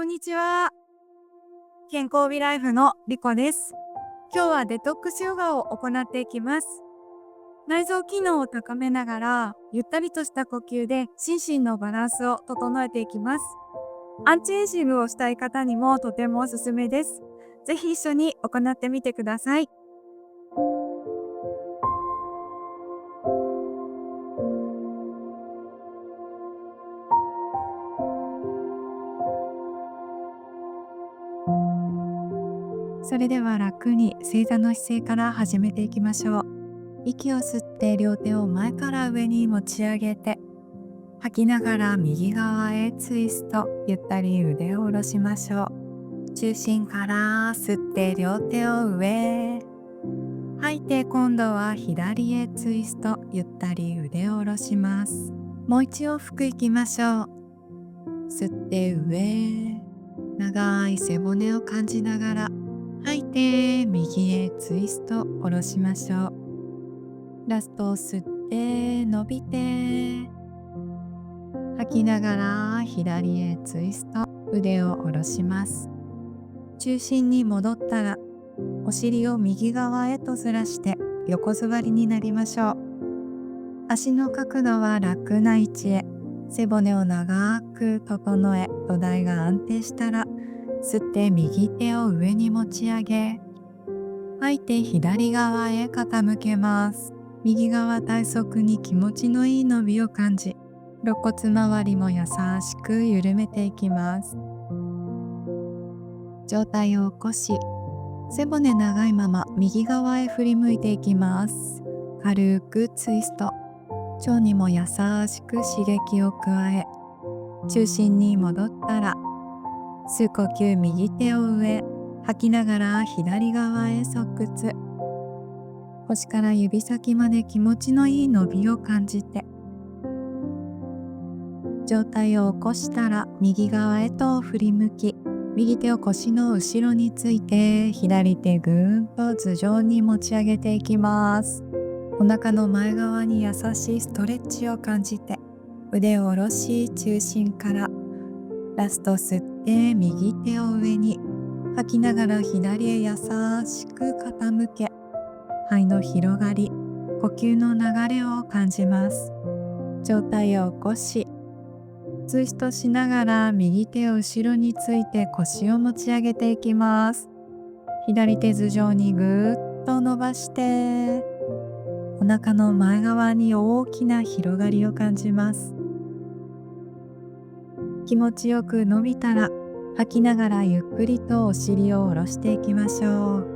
こんにちは。健康美ライフのリコです。今日はデトックスヨガを行っていきます。内臓機能を高めながら、ゆったりとした呼吸で心身のバランスを整えていきます。アンチエイジングをしたい方にもとてもおすすめです。ぜひ一緒に行ってみてください。それでは楽に正座の姿勢から始めていきましょう。息を吸って両手を前から上に持ち上げて、吐きながら右側へツイスト、ゆったり腕を下ろしましょう。中心から吸って両手を上へ、吐いて今度は左へツイスト、ゆったり腕を下ろします。もう一往復いきましょう。吸って上へ、長い背骨を感じながら吐いて右へツイスト、下ろしましょう。ラスト吸って伸びて、吐きながら左へツイスト、腕を下ろします。中心に戻ったらお尻を右側へとずらして横座りになりましょう。足の角度は楽な位置へ、背骨を長く整え、土台が安定したら吸って右手を上に持ち上げ、吐いて左側へ傾けます。右側体側に気持ちのいい伸びを感じ、肋骨周りも優しく緩めていきます。上体を起こし、背骨長いまま右側へ振り向いていきます。軽くツイスト、腸にも優しく刺激を加え、中心に戻ったら吸う呼吸、右手を上、吐きながら左側へ側屈、腰から指先まで気持ちのいい伸びを感じて、上体を起こしたら右側へと振り向き、右手を腰の後ろについて左手ぐーんと頭上に持ち上げていきます。お腹の前側に優しいストレッチを感じて、腕を下ろし中心からラスト吸って右手を上に、吐きながら左へ優しく傾け、肺の広がり、呼吸の流れを感じます。上体を起こし、ツイストしながら右手を後ろについて腰を持ち上げていきます。左手頭上にぐーっと伸ばして、お腹の前側に大きな広がりを感じます。気持ちよく伸びたら、吐きながらゆっくりとお尻を下ろしていきましょう。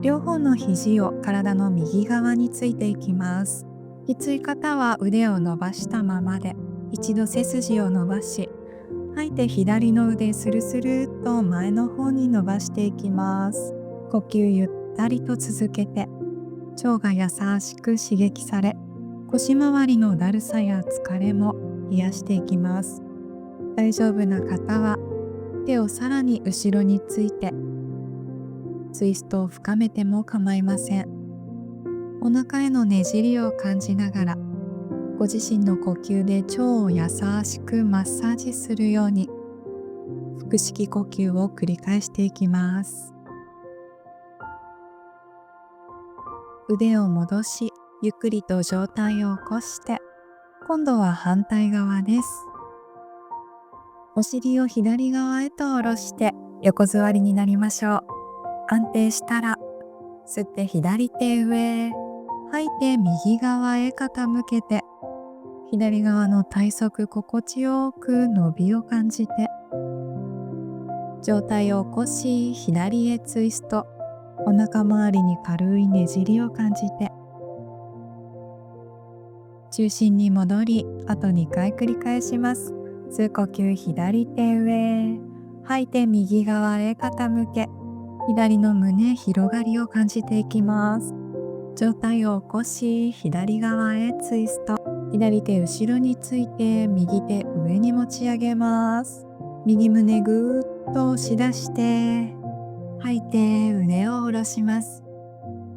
両方の肘を体の右側についていきます。きつい方は腕を伸ばしたままで、一度背筋を伸ばし、吐いて左の腕スルスルっと前の方に伸ばしていきます。呼吸ゆったりと続けて、腸が優しく刺激され、腰回りのだるさや疲れも癒していきます。大丈夫な方は手をさらに後ろについてツイストを深めても構いません。お腹へのねじりを感じながら、ご自身の呼吸で腸を優しくマッサージするように腹式呼吸を繰り返していきます。腕を戻し、ゆっくりと上体を起こして、今度は反対側です。お尻を左側へと下ろして横座りになりましょう。安定したら吸って左手上へ、吐いて右側へ傾けて、左側の体側心地よく伸びを感じて、上体を起こし左へツイスト、お腹周りに軽いねじりを感じて、中心に戻り、あと2回繰り返します。吸う呼吸、左手上へ、吐いて右側へ傾け、左の胸広がりを感じていきます。上体を起こし左側へツイスト、左手後ろについて右手上に持ち上げます。右胸ぐーっと押し出して、吐いて腕を下ろします。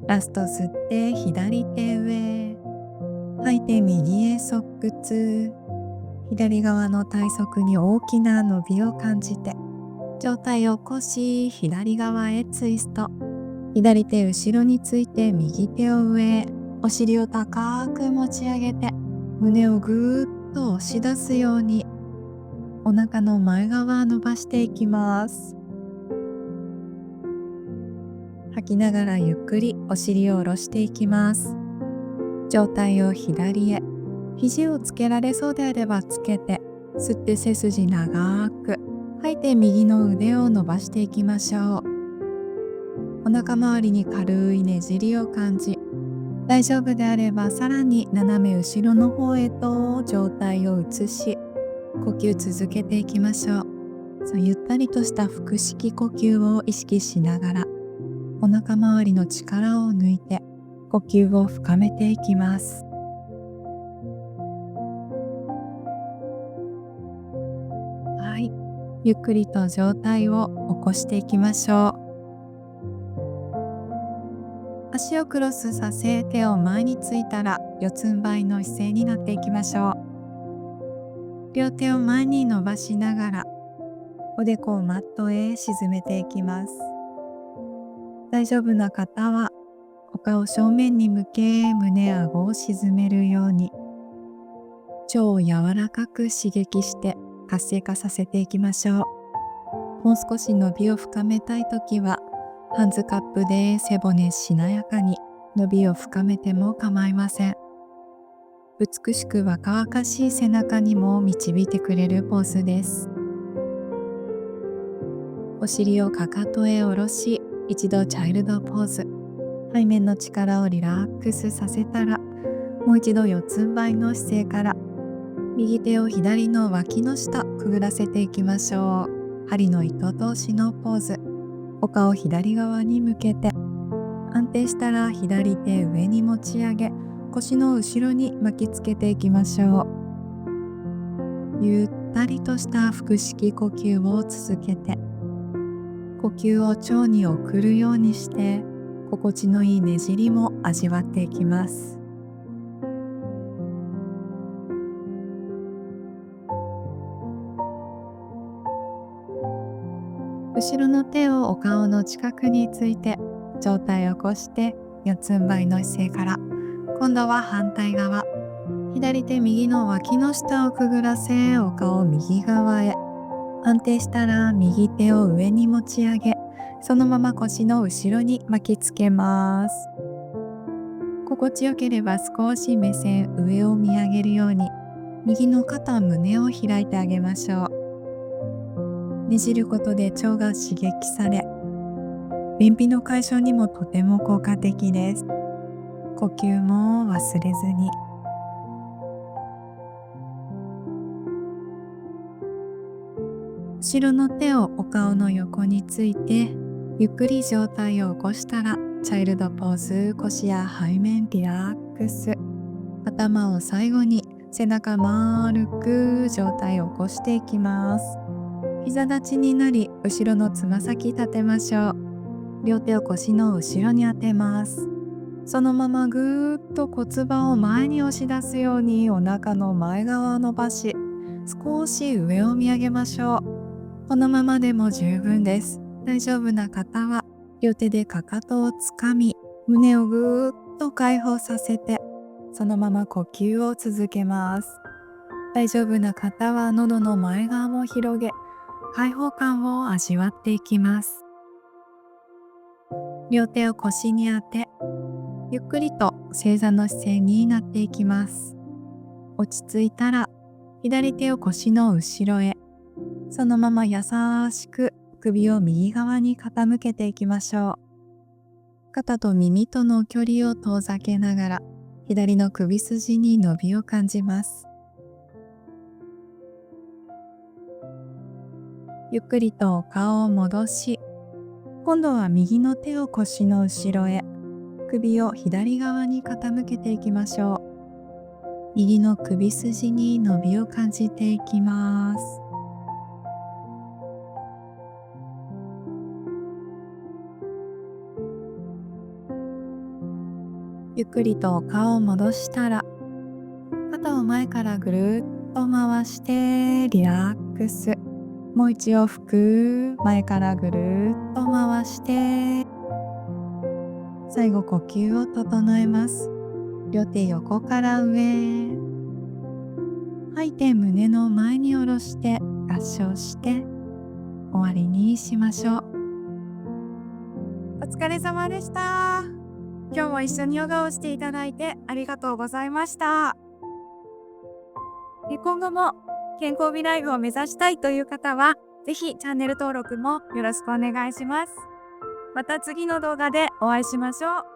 ラスト吸って左手上、吐いて右へ側屈、左側の体側に大きな伸びを感じて、上体を起こし左側へツイスト。左手後ろについて右手を上へ、お尻を高く持ち上げて、胸をぐーっと押し出すようにお腹の前側伸ばしていきます。吐きながらゆっくりお尻を下ろしていきます。上体を左へ、肘をつけられそうであればつけて、吸って背筋長く、吐いて右の腕を伸ばしていきましょう。お腹周りに軽いねじりを感じ、大丈夫であればさらに斜め後ろの方へと上体を移し、呼吸続けていきましょう。ゆったりとした腹式呼吸を意識しながら、お腹周りの力を抜いて呼吸を深めていきます。はい、ゆっくりと上体を起こしていきましょう。足をクロスさせ、手を前についたら四つん這いの姿勢になっていきましょう。両手を前に伸ばしながら、おでこをマットへ沈めていきます。大丈夫な方はお顔正面に向け、胸顎を沈めるように腸を柔らかく刺激して活性化させていきましょう。もう少し伸びを深めたいときはハンズカップで背骨しなやかに伸びを深めても構いません。美しく若々しい背中にも導いてくれるポーズです。お尻をかかとへ下ろし、一度チャイルドポーズ。背面の力をリラックスさせたら、もう一度四つん這いの姿勢から、右手を左の脇の下くぐらせていきましょう。針の糸通しのポーズ。お顔左側に向けて、安定したら左手上に持ち上げ、腰の後ろに巻きつけていきましょう。ゆったりとした腹式呼吸を続けて、呼吸を腸に送るようにして、心地のいいねじりも味わっていきます。後ろの手をお顔の近くについて、上体を起こして四つん這いの姿勢から、今度は反対側、左手右の脇の下をくぐらせ、お顔右側へ。安定したら右手を上に持ち上げ、そのまま腰の後ろに巻きつけます。心地よければ少し目線上を見上げるように、右の肩胸を開いてあげましょう。ねじることで腸が刺激され、便秘の解消にもとても効果的です。呼吸も忘れずに。後ろの手をお顔の横について、ゆっくり上体を起こしたら、チャイルドポーズ。腰や背面リラックス。頭を最後に背中丸く上体を起こしていきます。膝立ちになり、後ろのつま先立てましょう。両手を腰の後ろに当てます。そのままぐーっと骨盤を前に押し出すようにお腹の前側を伸ばし、少し上を見上げましょう。このままでも十分です。大丈夫な方は両手でかかとをつかみ、胸をぐーっと解放させて、そのまま呼吸を続けます。大丈夫な方は喉の前側も広げ、開放感を味わっていきます。両手を腰に当て、ゆっくりと正座の姿勢になっていきます。落ち着いたら左手を腰の後ろへ、そのまま優しく首を右側に傾けていきましょう。肩と耳との距離を遠ざけながら、左の首筋に伸びを感じます。ゆっくりと顔を戻し、今度は右の手を腰の後ろへ、首を左側に傾けていきましょう。右の首筋に伸びを感じていきます。ゆっくりと顔を戻したら、肩を前からぐるっと回してリラックス。もう一往復前からぐるっと回して、最後呼吸を整えます。両手横から上、吐いて胸の前に下ろして合掌して終わりにしましょう。お疲れ様でした。今日も一緒にヨガをしていただいてありがとうございました。今後も健康美ライフを目指したいという方は、ぜひチャンネル登録もよろしくお願いします。また次の動画でお会いしましょう。